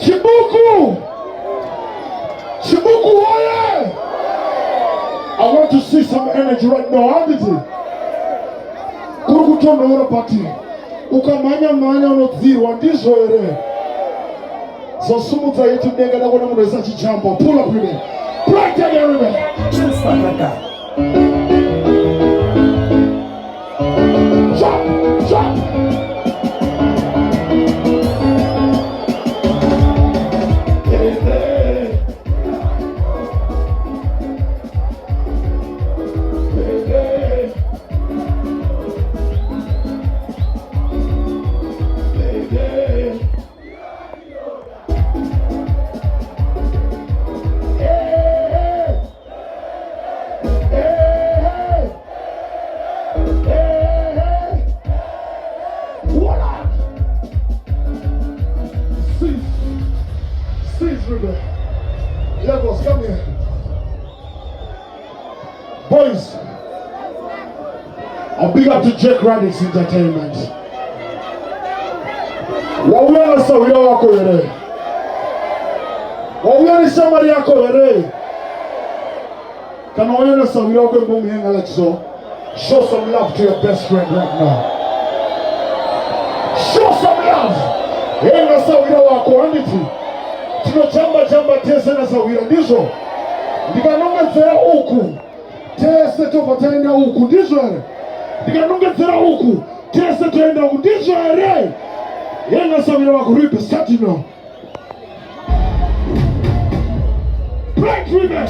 Chibuku! Chibuku, why? I want to see some energy right now. How did it? Kurukuto no party. Ukamanya manya no zero and this way. So sumuta yetu nega na wana mwesa chichambo. Pull up Rhibhe. Right there, Rhibhe. Jump, jump. Lagos, come here. Boys, a big up to Jack Radix Entertainment. What we are so we don't walk over there. What we are somebody over there. Can we are so we don't go boom here like so. Show some love to your best friend right now. Show some love. Here so we don't walk over there. Chamba tese na sawira ndizo ndikanongezera uku tese topatenda uku ndizo ere ndikanongezera uku tese toenda uku ndizo ere yenga sawira wako Rhibhe start now. Break Rhibhe.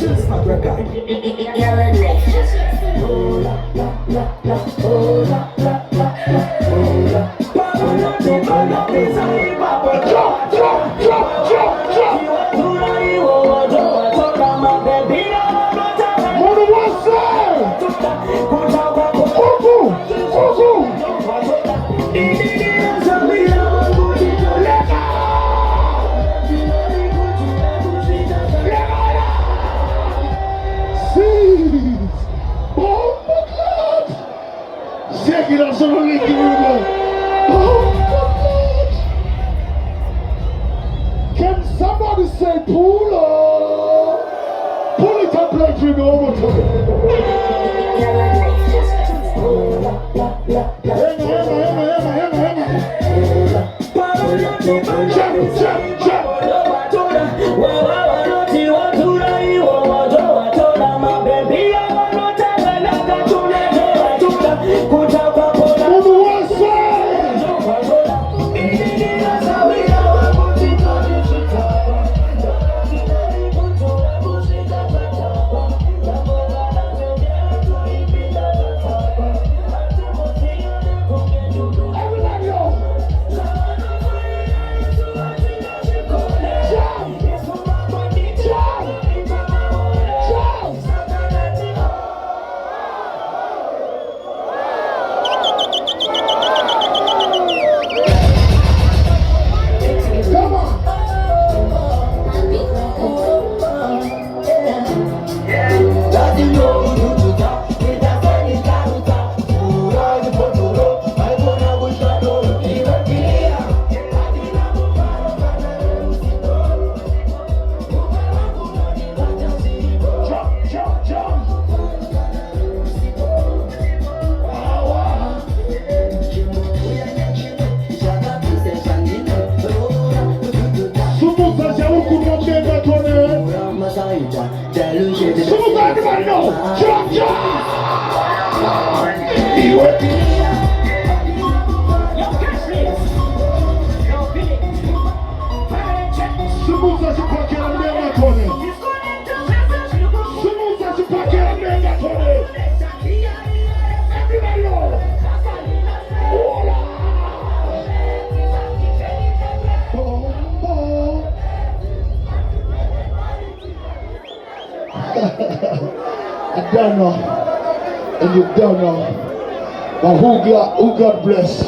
Can somebody say pull up? Pull it up like Rhibhe over to me. I don't know, and you don't know, but who God bless.